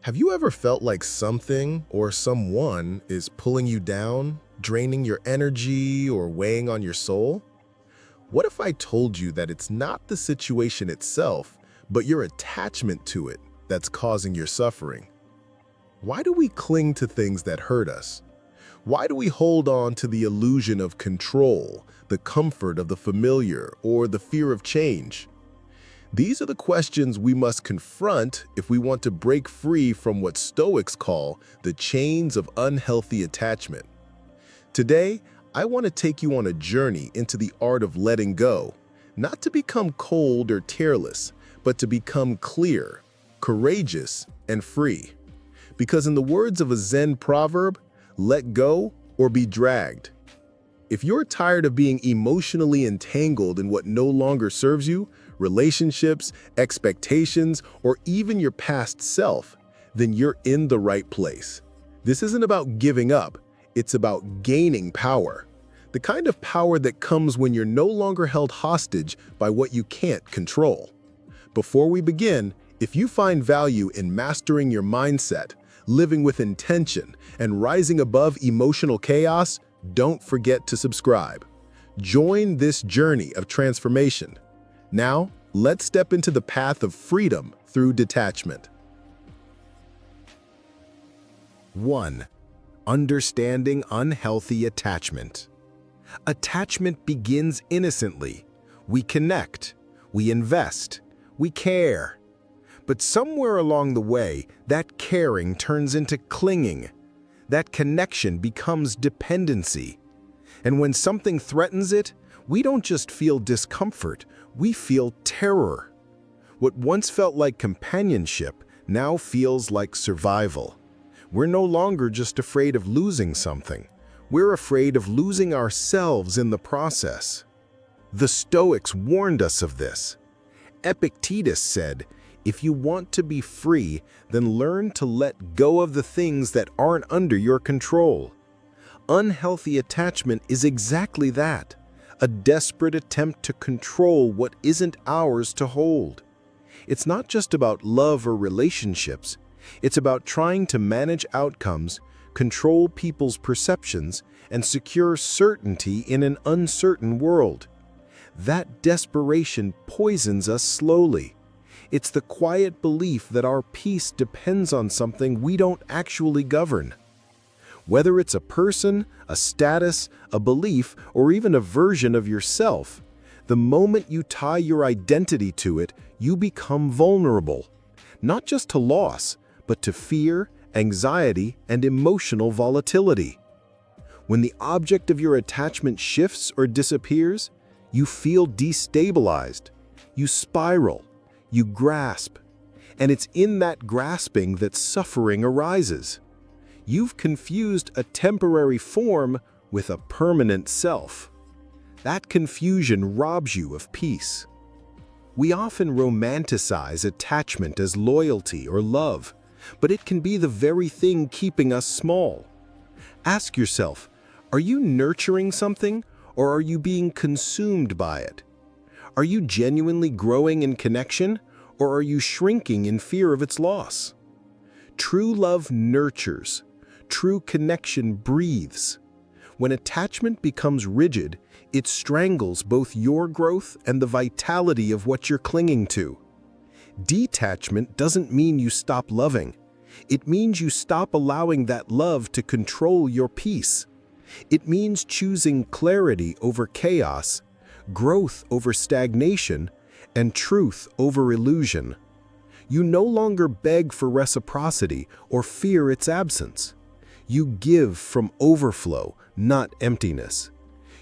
Have you ever felt like something or someone is pulling you down, draining your energy, or weighing on your soul? What if I told you that it's not the situation itself, but your attachment to it that's causing your suffering? Why do we cling to things that hurt us? Why do we hold on to the illusion of control, the comfort of the familiar, or the fear of change? These are the questions we must confront if we want to break free from what Stoics call the chains of unhealthy attachment. Today, I want to take you on a journey into the art of letting go, not to become cold or tearless, but to become clear, courageous, and free. Because in the words of a Zen proverb, let go or be dragged. If you're tired of being emotionally entangled in what no longer serves you, relationships, expectations, or even your past self, then you're in the right place. This isn't about giving up, it's about gaining power. The kind of power that comes when you're no longer held hostage by what you can't control. Before we begin, if you find value in mastering your mindset, living with intention, and rising above emotional chaos, don't forget to subscribe. Join this journey of transformation. Now, let's step into the path of freedom through detachment. 1. Understanding unhealthy attachment. Attachment begins innocently. We connect, we invest, we care. But somewhere along the way, that caring turns into clinging. That connection becomes dependency. And when something threatens it, we don't just feel discomfort, we feel terror. What once felt like companionship now feels like survival. We're no longer just afraid of losing something. We're afraid of losing ourselves in the process. The Stoics warned us of this. Epictetus said, "If you want to be free, then learn to let go of the things that aren't under your control." Unhealthy attachment is exactly that, a desperate attempt to control what isn't ours to hold. It's not just about love or relationships. It's about trying to manage outcomes, control people's perceptions, and secure certainty in an uncertain world. That desperation poisons us slowly. It's the quiet belief that our peace depends on something we don't actually govern. Whether it's a person, a status, a belief, or even a version of yourself, the moment you tie your identity to it, you become vulnerable, not just to loss, but to fear, anxiety, and emotional volatility. When the object of your attachment shifts or disappears, you feel destabilized, you spiral, you grasp, and it's in that grasping that suffering arises. You've confused a temporary form with a permanent self. That confusion robs you of peace. We often romanticize attachment as loyalty or love, but it can be the very thing keeping us small. Ask yourself, are you nurturing something, or are you being consumed by it? Are you genuinely growing in connection, or are you shrinking in fear of its loss? True love nurtures. True connection breathes. When attachment becomes rigid, it strangles both your growth and the vitality of what you're clinging to. Detachment doesn't mean you stop loving. It means you stop allowing that love to control your peace. It means choosing clarity over chaos, growth over stagnation, and truth over illusion. You no longer beg for reciprocity or fear its absence. You give from overflow, not emptiness.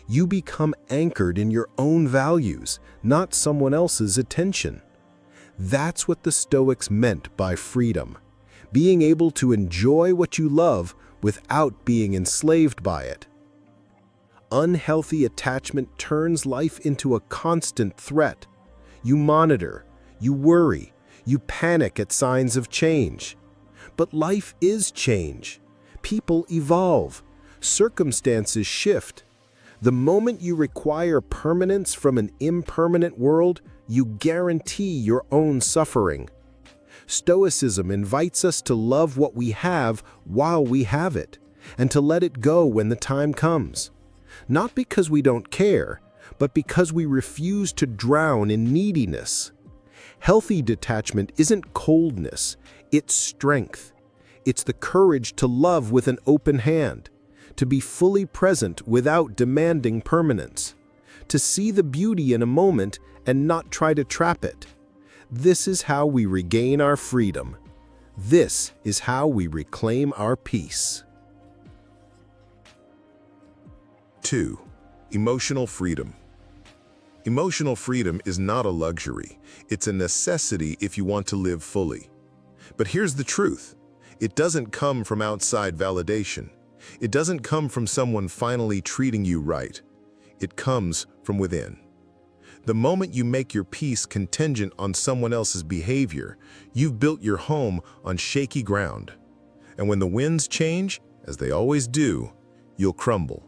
You become anchored in your own values, not someone else's attention. That's what the Stoics meant by freedom, being able to enjoy what you love without being enslaved by it. Unhealthy attachment turns life into a constant threat. You monitor, you worry, you panic at signs of change. But life is change. People evolve. Circumstances shift. The moment you require permanence from an impermanent world, you guarantee your own suffering. Stoicism invites us to love what we have while we have it, and to let it go when the time comes. Not because we don't care, but because we refuse to drown in neediness. Healthy detachment isn't coldness, it's strength. It's the courage to love with an open hand, to be fully present without demanding permanence, to see the beauty in a moment and not try to trap it. This is how we regain our freedom. This is how we reclaim our peace. 2. Emotional freedom. Emotional freedom is not a luxury. It's a necessity if you want to live fully. But here's the truth. It doesn't come from outside validation. It doesn't come from someone finally treating you right. It comes from within. The moment you make your peace contingent on someone else's behavior, you've built your home on shaky ground. And when the winds change, as they always do, you'll crumble.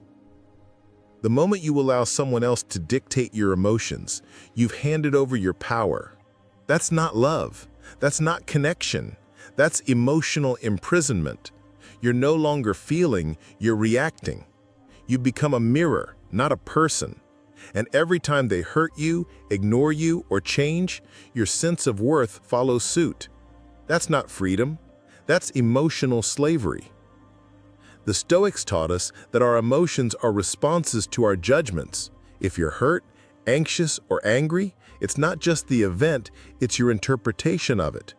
The moment you allow someone else to dictate your emotions, you've handed over your power. That's not love. That's not connection. That's emotional imprisonment. You're no longer feeling, you're reacting. You become a mirror, not a person. And every time they hurt you, ignore you, or change, your sense of worth follows suit. That's not freedom. That's emotional slavery. The Stoics taught us that our emotions are responses to our judgments. If you're hurt, anxious, or angry, it's not just the event, it's your interpretation of it.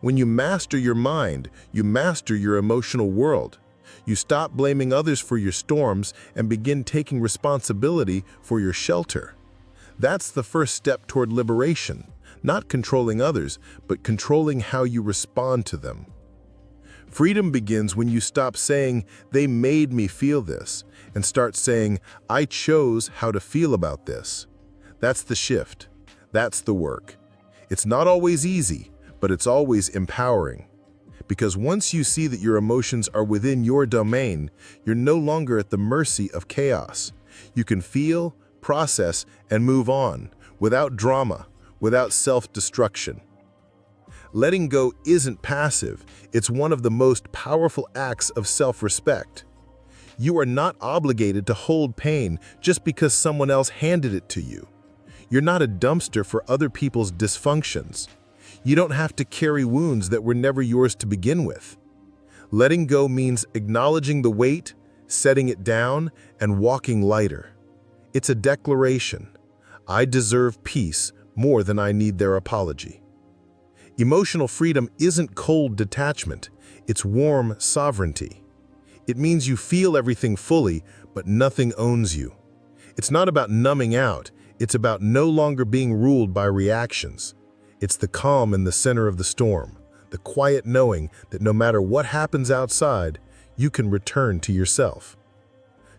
When you master your mind, you master your emotional world. You stop blaming others for your storms and begin taking responsibility for your shelter. That's the first step toward liberation, not controlling others, but controlling how you respond to them. Freedom begins when you stop saying, "They made me feel this," and start saying, "I chose how to feel about this." That's the shift. That's the work. It's not always easy, but it's always empowering. Because once you see that your emotions are within your domain, you're no longer at the mercy of chaos. You can feel, process, and move on without drama, without self-destruction. Letting go isn't passive. It's one of the most powerful acts of self-respect. You are not obligated to hold pain just because someone else handed it to you. You're not a dumpster for other people's dysfunctions. You don't have to carry wounds that were never yours to begin with. Letting go means acknowledging the weight, setting it down, and walking lighter. It's a declaration. I deserve peace more than I need their apology. Emotional freedom isn't cold detachment, it's warm sovereignty. It means you feel everything fully, but nothing owns you. It's not about numbing out, it's about no longer being ruled by reactions. It's the calm in the center of the storm, the quiet knowing that no matter what happens outside, you can return to yourself.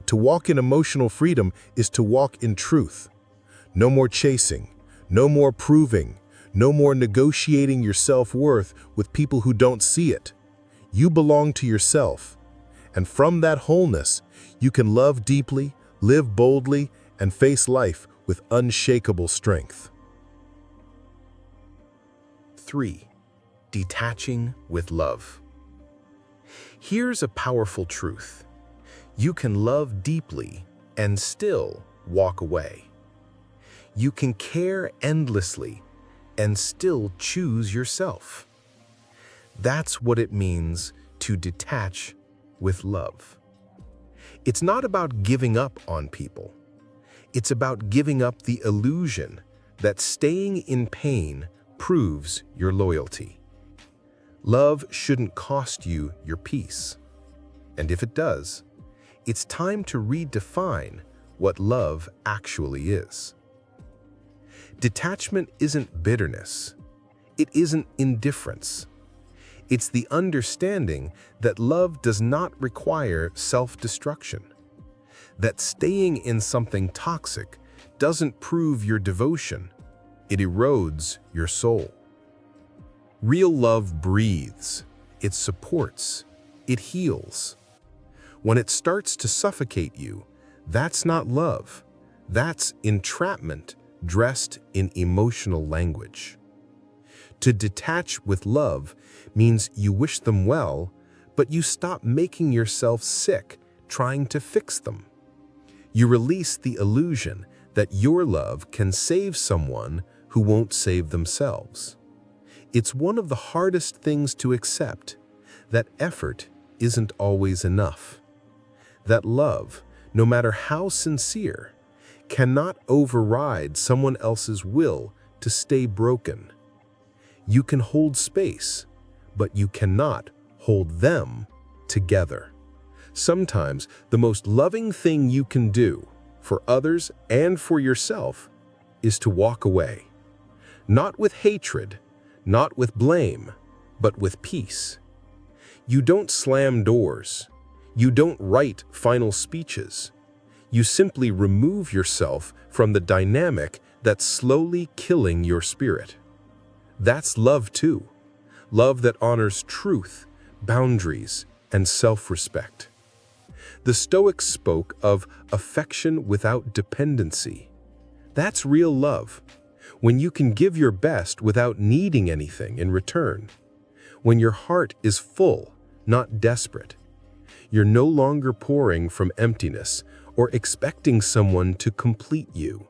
To walk in emotional freedom is to walk in truth. No more chasing, no more proving, no more negotiating your self-worth with people who don't see it. You belong to yourself. And from that wholeness, you can love deeply, live boldly, and face life with unshakable strength. 3. Detaching with love. Here's a powerful truth. You can love deeply and still walk away. You can care endlessly and still choose yourself. That's what it means to detach with love. It's not about giving up on people. It's about giving up the illusion that staying in pain proves your loyalty. Love shouldn't cost you your peace. And if it does, it's time to redefine what love actually is. Detachment isn't bitterness. It isn't indifference. It's the understanding that love does not require self-destruction, that staying in something toxic doesn't prove your devotion, it erodes your soul. Real love breathes, it supports, it heals. When it starts to suffocate you, that's not love, that's entrapment dressed in emotional language. To detach with love means you wish them well, but you stop making yourself sick trying to fix them. You release the illusion that your love can save someone who won't save themselves. It's one of the hardest things to accept, that effort isn't always enough. That love, no matter how sincere, cannot override someone else's will to stay broken. You can hold space, but you cannot hold them together. Sometimes the most loving thing you can do for others and for yourself is to walk away. Not with hatred, not with blame, but with peace. You don't slam doors. You don't write final speeches. You simply remove yourself from the dynamic that's slowly killing your spirit. That's love too. Love that honors truth, boundaries, and self-respect. The Stoics spoke of affection without dependency. That's real love, when you can give your best without needing anything in return. When your heart is full, not desperate. You're no longer pouring from emptiness or expecting someone to complete you.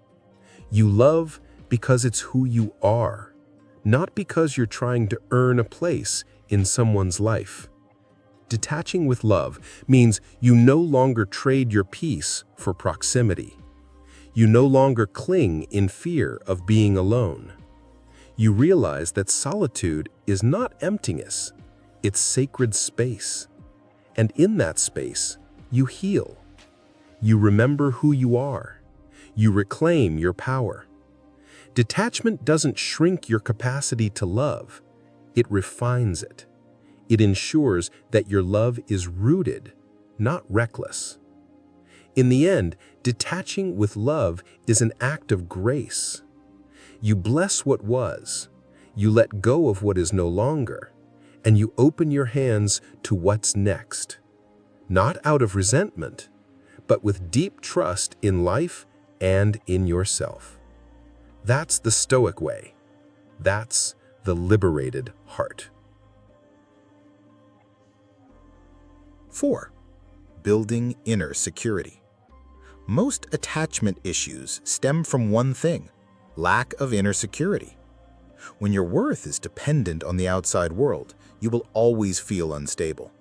You love because it's who you are, not because you're trying to earn a place in someone's life. Detaching with love means you no longer trade your peace for proximity. You no longer cling in fear of being alone. You realize that solitude is not emptiness, it's sacred space. And in that space, you heal. You remember who you are. You reclaim your power. Detachment doesn't shrink your capacity to love. It refines it. It ensures that your love is rooted, not reckless. In the end, detaching with love is an act of grace. You bless what was, you let go of what is no longer, and you open your hands to what's next. Not out of resentment, but with deep trust in life and in yourself. That's the Stoic way. That's the liberated heart. 4. Building inner security. Most attachment issues stem from one thing: lack of inner security. When your worth is dependent on the outside world, you will always feel unstable.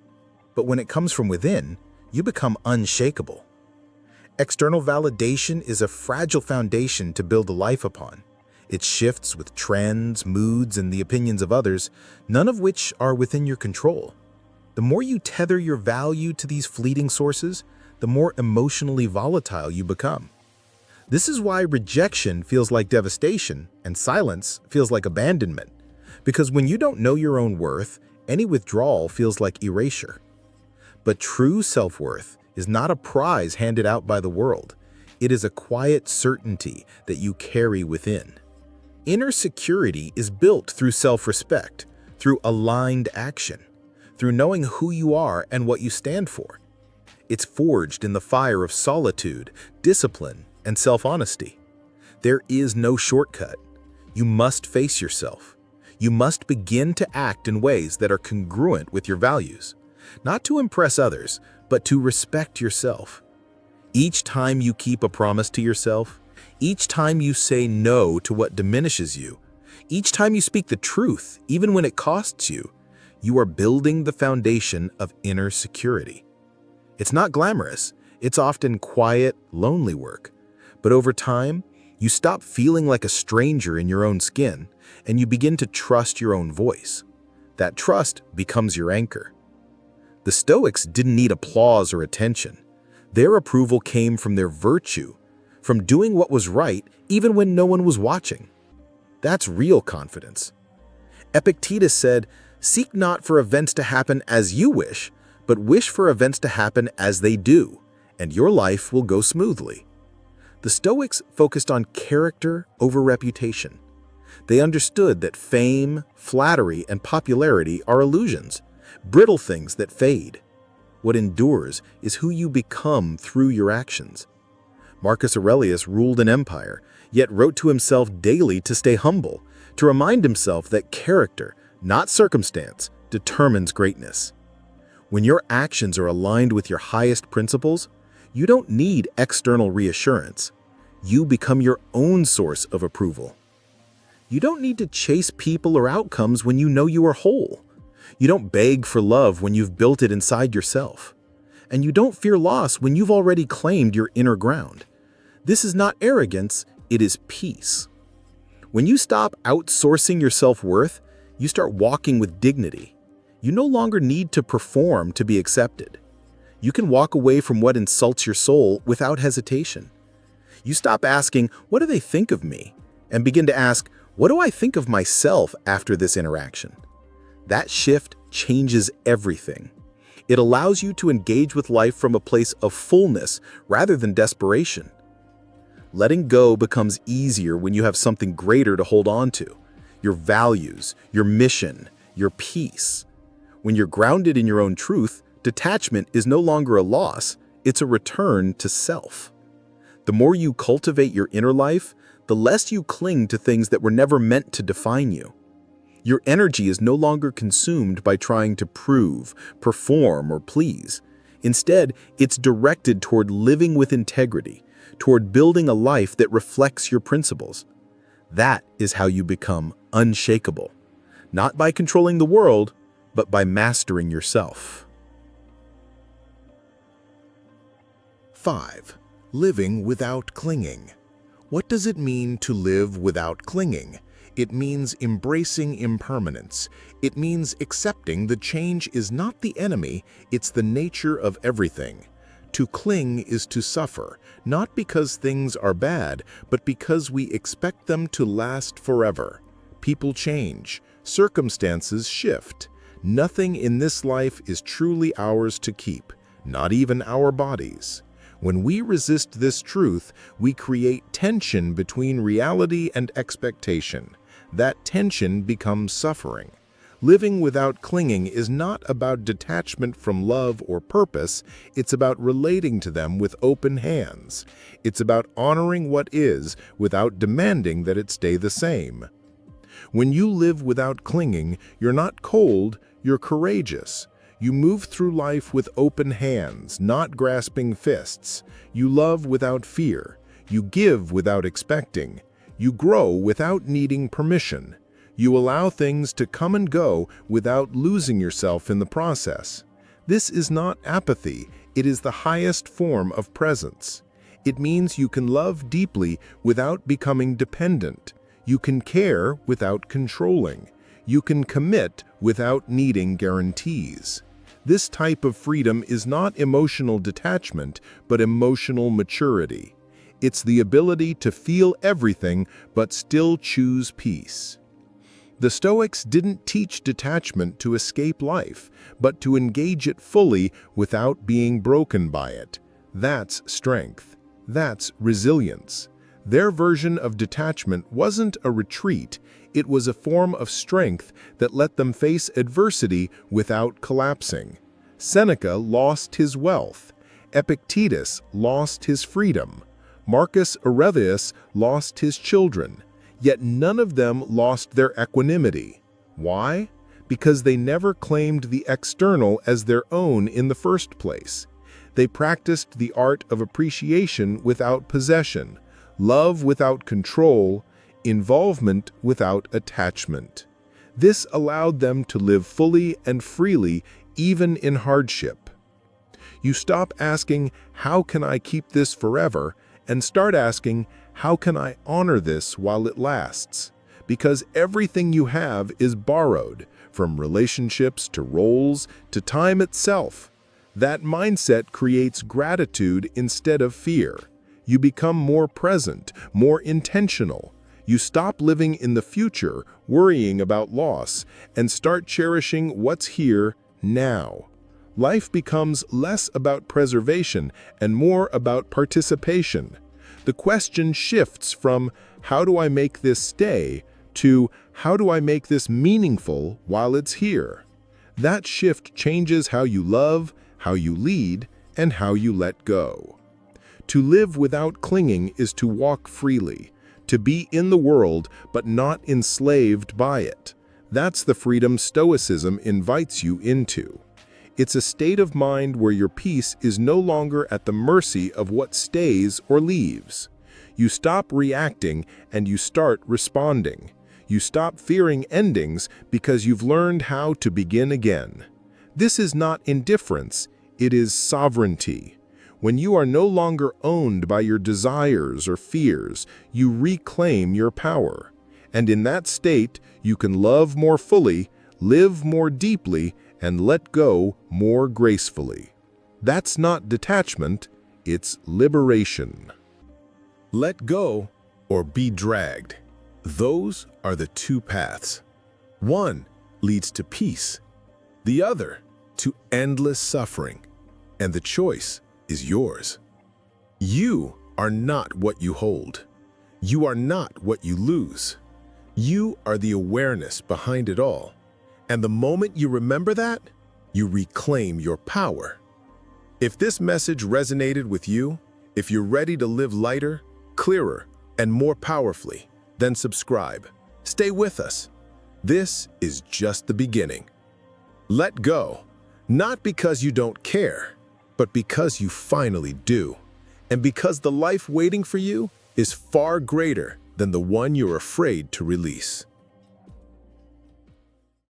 But when it comes from within, you become unshakable. External validation is a fragile foundation to build a life upon. It shifts with trends, moods, and the opinions of others, none of which are within your control. The more you tether your value to these fleeting sources, the more emotionally volatile you become. This is why rejection feels like devastation and silence feels like abandonment. Because when you don't know your own worth, any withdrawal feels like erasure. But true self-worth is not a prize handed out by the world. It is a quiet certainty that you carry within. Inner security is built through self-respect, through aligned action, through knowing who you are and what you stand for. It's forged in the fire of solitude, discipline, and self-honesty. There is no shortcut. You must face yourself. You must begin to act in ways that are congruent with your values, not to impress others, but to respect yourself. Each time you keep a promise to yourself, each time you say no to what diminishes you, each time you speak the truth, even when it costs you, you are building the foundation of inner security. It's not glamorous. It's often quiet, lonely work. But over time, you stop feeling like a stranger in your own skin, and you begin to trust your own voice. That trust becomes your anchor. The Stoics didn't need applause or attention. Their approval came from their virtue, from doing what was right even when no one was watching. That's real confidence. Epictetus said, "Seek not for events to happen as you wish, but wish for events to happen as they do, and your life will go smoothly." The Stoics focused on character over reputation. They understood that fame, flattery, and popularity are illusions, brittle things that fade. What endures is who you become through your actions. Marcus Aurelius ruled an empire, yet wrote to himself daily to stay humble, to remind himself that character, not circumstance, determines greatness. When your actions are aligned with your highest principles, you don't need external reassurance. You become your own source of approval. You don't need to chase people or outcomes when you know you are whole. You don't beg for love when you've built it inside yourself. And you don't fear loss when you've already claimed your inner ground. This is not arrogance, it is peace. When you stop outsourcing your self-worth, you start walking with dignity. You no longer need to perform to be accepted. You can walk away from what insults your soul without hesitation. You stop asking, "What do they think of me?" and begin to ask, "What do I think of myself after this interaction?" That shift changes everything. It allows you to engage with life from a place of fullness rather than desperation. Letting go becomes easier when you have something greater to hold on to: your values, your mission, your peace. When you're grounded in your own truth, detachment is no longer a loss, it's a return to self. The more you cultivate your inner life, the less you cling to things that were never meant to define you. Your energy is no longer consumed by trying to prove, perform, or please. Instead, it's directed toward living with integrity, toward building a life that reflects your principles. That is how you become unshakable, not by controlling the world, but by mastering yourself. 5. Living without clinging. What does it mean to live without clinging? It means embracing impermanence. It means accepting that change is not the enemy, it's the nature of everything. To cling is to suffer, not because things are bad, but because we expect them to last forever. People change, circumstances shift. Nothing in this life is truly ours to keep, not even our bodies. When we resist this truth, we create tension between reality and expectation. That tension becomes suffering. Living without clinging is not about detachment from love or purpose, it's about relating to them with open hands. It's about honoring what is without demanding that it stay the same. When you live without clinging, you're not cold, you're courageous. You move through life with open hands, not grasping fists. You love without fear. You give without expecting. You grow without needing permission. You allow things to come and go without losing yourself in the process. This is not apathy, it is the highest form of presence. It means you can love deeply without becoming dependent. You can care without controlling. You can commit without needing guarantees. This type of freedom is not emotional detachment, but emotional maturity. It's the ability to feel everything but still choose peace. The Stoics didn't teach detachment to escape life, but to engage it fully without being broken by it. That's strength. That's resilience. Their version of detachment wasn't a retreat, it was a form of strength that let them face adversity without collapsing. Seneca lost his wealth. Epictetus lost his freedom. Marcus Aurelius lost his children. Yet none of them lost their equanimity. Why? Because they never claimed the external as their own in the first place. They practiced the art of appreciation without possession, love without control, involvement without attachment. This allowed them to live fully and freely, even in hardship. You stop asking, "How can I keep this forever?" and start asking, "How can I honor this while it lasts?" Because everything you have is borrowed, from relationships to roles to time itself. That mindset creates gratitude instead of fear. You become more present, more intentional. You stop living in the future, worrying about loss, and start cherishing what's here now. Life becomes less about preservation and more about participation. The question shifts from, "How do I make this stay?" to, "How do I make this meaningful while it's here?" That shift changes how you love, how you lead, and how you let go. To live without clinging is to walk freely, to be in the world but not enslaved by it. That's the freedom Stoicism invites you into. It's a state of mind where your peace is no longer at the mercy of what stays or leaves. You stop reacting and you start responding. You stop fearing endings because you've learned how to begin again. This is not indifference, it is sovereignty. When you are no longer owned by your desires or fears, you reclaim your power. And in that state, you can love more fully, live more deeply, and let go more gracefully. That's not detachment, it's liberation. Let go or be dragged. Those are the two paths. One leads to peace, the other to endless suffering, and the choice is yours. You are not what you hold. You are not what you lose. You are the awareness behind it all. And the moment you remember that, you reclaim your power. If this message resonated with you, if you're ready to live lighter, clearer, and more powerfully, then subscribe. Stay with us. This is just the beginning. Let go, not because you don't care, but because you finally do. And because the life waiting for you is far greater than the one you're afraid to release.